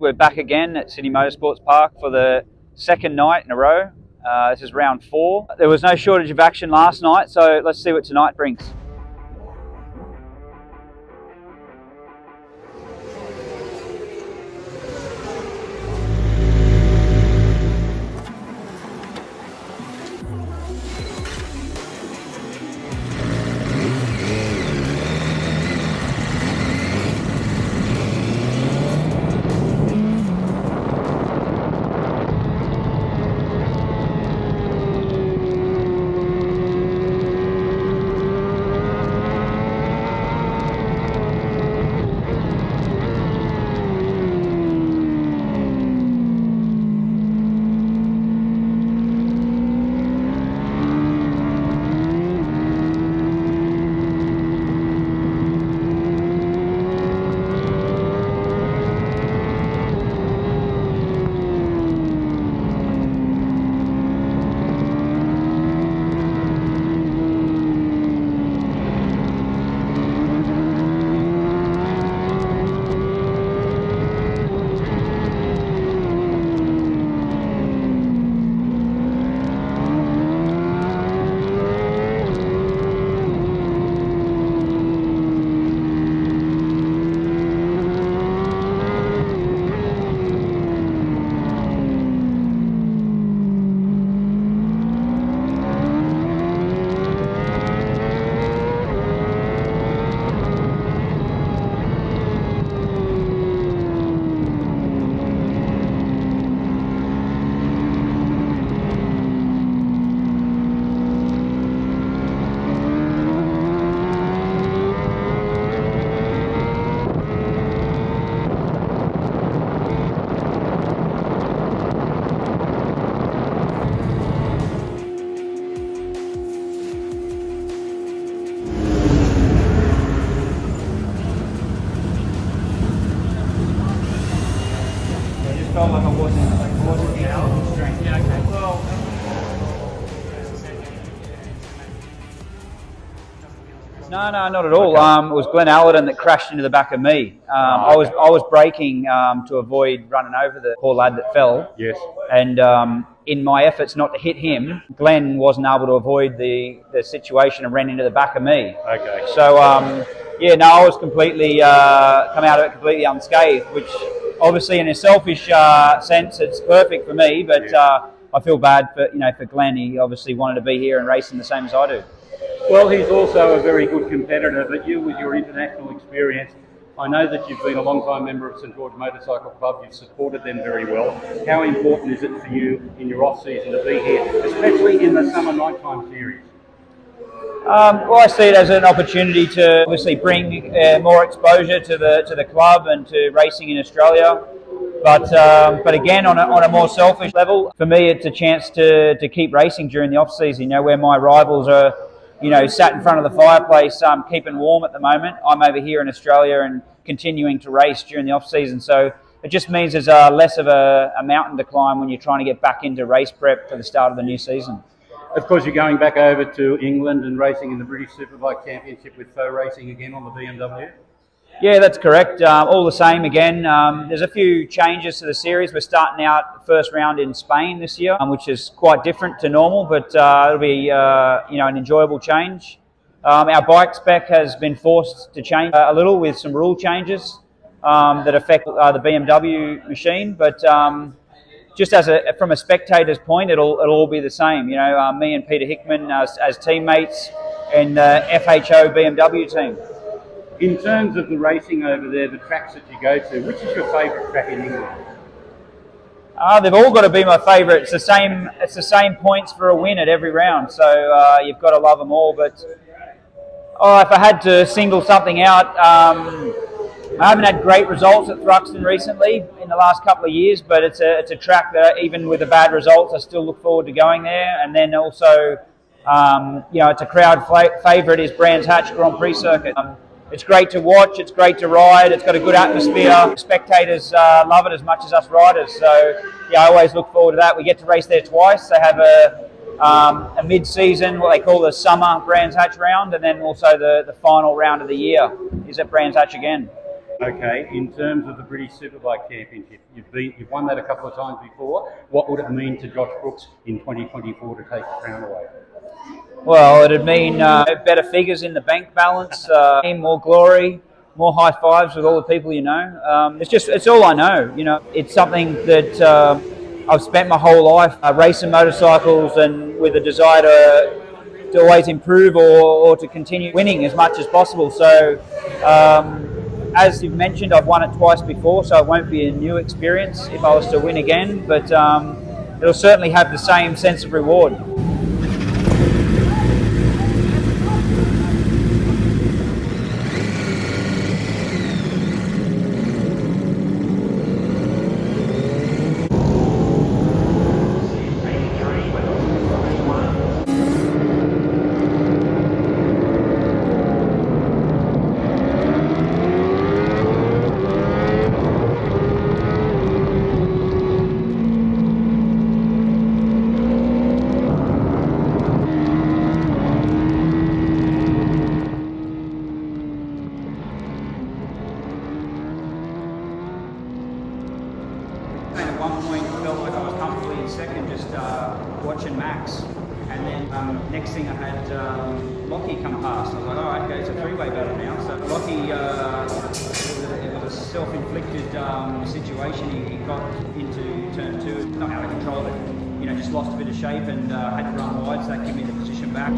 We're back again at Sydney Motorsports Park for the second night in a row. This is round 4. There was no shortage of action last night, so let's see what tonight brings. Felt like I wasn't out of strength. Yeah, okay. Well, no, not at all. It was Glenn Allerton that crashed into the back of me. I was braking to avoid running over the poor lad that fell. Yes. And in my efforts not to hit him, Glenn wasn't able to avoid the situation and ran into the back of me. Okay. So yeah, no, I was completely come out of it completely unscathed, which obviously in a selfish sense it's perfect for me, but I feel bad for Glenn. He obviously wanted to be here and racing the same as I do. Well, he's also a very good competitor, but you, with your international experience, I know that you've been a long-time member of St George Motorcycle Club. You've supported them very well. How important is it for you in your off-season to be here, especially in the summer nighttime series? Well, I see it as an opportunity to obviously bring more exposure to the club and to racing in Australia. But again, on a more selfish level, for me, it's a chance to keep racing during the off season. Where my rivals are, sat in front of the fireplace, keeping warm at the moment. I'm over here in Australia and continuing to race during the off season. So it just means there's less of a mountain to climb when you're trying to get back into race prep for the start of the new season. Of course, you're going back over to England and racing in the British Superbike Championship with Faux Racing again on the BMW? Yeah, that's correct. All the same again. There's a few changes to the series. We're starting out the first round in Spain this year, which is quite different to normal, but it'll be an enjoyable change. Our bike spec has been forced to change a little with some rule changes that affect the BMW machine, but just from a spectator's point, it'll all be the same. Me and Peter Hickman as teammates in the FHO BMW team. In terms of the racing over there, the tracks that you go to, which is your favourite track in England? They've all got to be my favourite. It's the same points for a win at every round, so you've got to love them all. But if I had to single something out, I haven't had great results at Thruxton recently in the last couple of years, but it's a track that even with the bad results, I still look forward to going there. And then also, it's a crowd favourite is Brands Hatch Grand Prix circuit. It's great to watch, it's great to ride, it's got a good atmosphere. Spectators love it as much as us riders, so yeah, I always look forward to that. We get to race there twice. They have a mid-season, what they call the summer Brands Hatch round, and then also the final round of the year is at Brands Hatch again. Okay, in terms of the British Superbike Championship, you've won that a couple of times before. What would it mean to Josh Brooks in 2024 to take the crown away? Well, it'd mean better figures in the bank balance, more glory, more high fives with all the people you know. It's all I know. It's something that I've spent my whole life racing motorcycles and with a desire to always improve or to continue winning as much as possible. So, as you've mentioned, I've won it twice before, so it won't be a new experience if I was to win again. But it'll certainly have the same sense of reward. At one point felt like I was comfortably in second, just watching Max, and then next thing I had Lockie come past. I was like, oh, okay, it's a three-way battle now. So Lockie, it was a self-inflicted situation. He got into turn two, not out of control, but just lost a bit of shape and had to run wide, so that gave me the position back.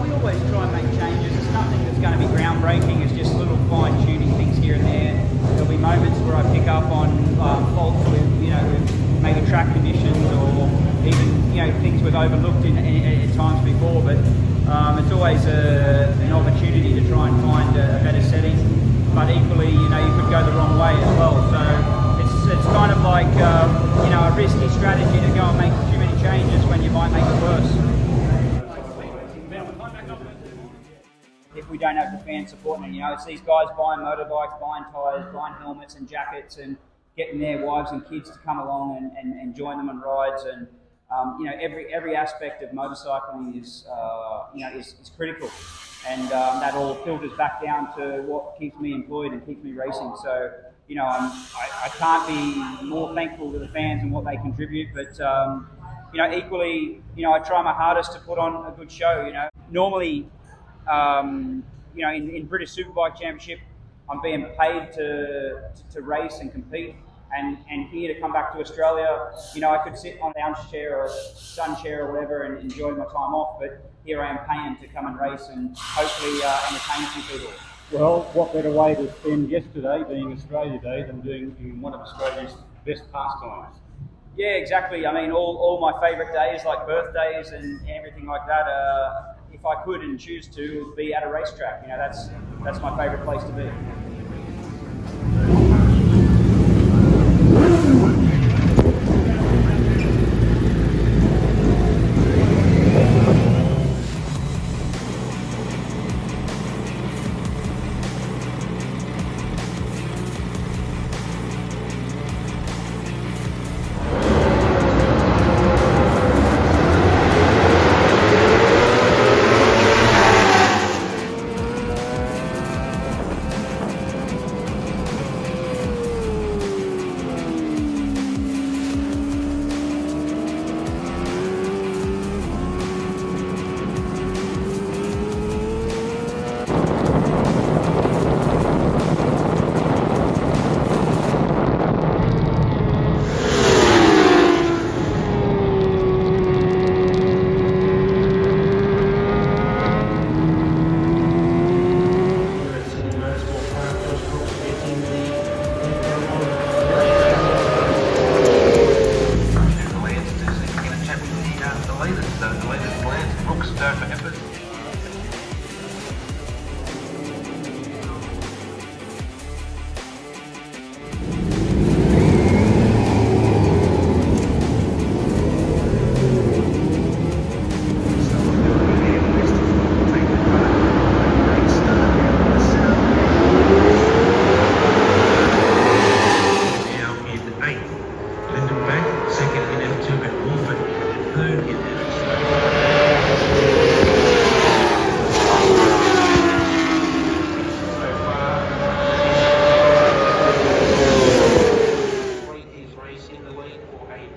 We always try and make changes. It's nothing that's going to be groundbreaking. It's just little fine-tuning things here and there. There'll be moments where I pick up on faults with maybe track conditions or even things we've overlooked at times before. But it's always an opportunity to try and find a better setting. But equally, you could go the wrong way as well. So it's kind of like a risky strategy to go and make too many changes when you might make it worse. If we don't have the fans supporting it, it's these guys buying motorbikes, buying tyres, buying helmets and jackets, and getting their wives and kids to come along and join them on rides. And every aspect of motorcycling is critical, and that all filters back down to what keeps me employed and keeps me racing. So I can't be more thankful to the fans and what they contribute, but equally, I try my hardest to put on a good show. Normally, in British Superbike Championship, I'm being paid to race and compete, and here to come back to Australia, I could sit on a lounge chair or a sun chair or whatever and enjoy my time off, but here I am paying to come and race and hopefully entertain some people. Well, what better way to spend yesterday, being Australia Day, than doing one of Australia's best pastimes? Yeah, exactly. I mean, all my favourite days, like birthdays and everything like that, if if I could and choose to, be at a racetrack. You know, that's my favourite place to be.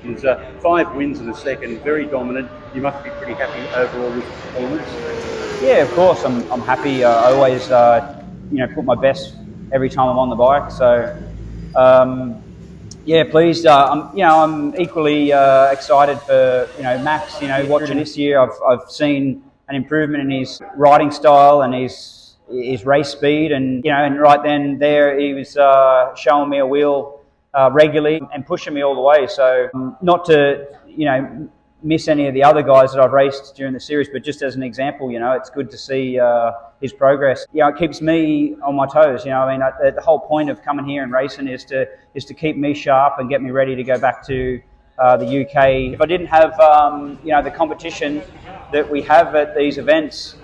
He's 5 wins in a second, very dominant. You must be pretty happy overall with the performance. Yeah, of course, I'm happy. I always, put my best every time I'm on the bike. So, yeah, pleased. I'm equally excited for Max. Watching this year, I've seen an improvement in his riding style and his race speed, and right then there he was showing me a wheel regularly and pushing me all the way. So not to miss any of the other guys that I've raced during the series, but just as an example, it's good to see his progress. It keeps me on my toes. The whole point of coming here and racing is to keep me sharp and get me ready to go back to the UK. If I didn't have the competition that we have at these events,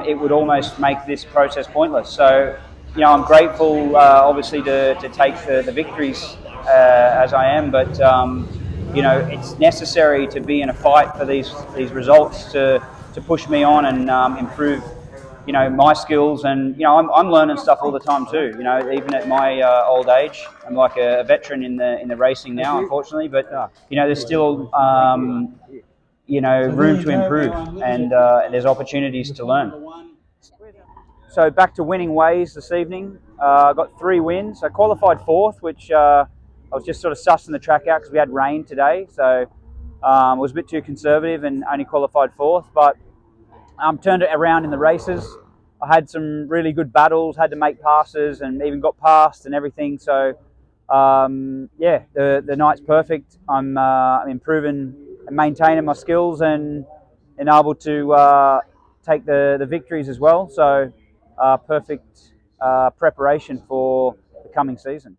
it would almost make this process pointless. So I'm grateful, obviously, to take the victories as I am, but it's necessary to be in a fight for these results to push me on and improve my skills. And I'm learning stuff all the time too. Even at my old age, I'm like a veteran in the racing now, unfortunately. But there's still room to improve, and there's opportunities to learn. So back to winning ways this evening. I got 3 wins. I qualified 4th, which I was just sort of sussing the track out because we had rain today. So I was a bit too conservative and only qualified 4th, but turned it around in the races. I had some really good battles, had to make passes and even got past and everything. So the night's perfect. I'm improving and maintaining my skills and able to take the victories as well. So perfect preparation for the coming season.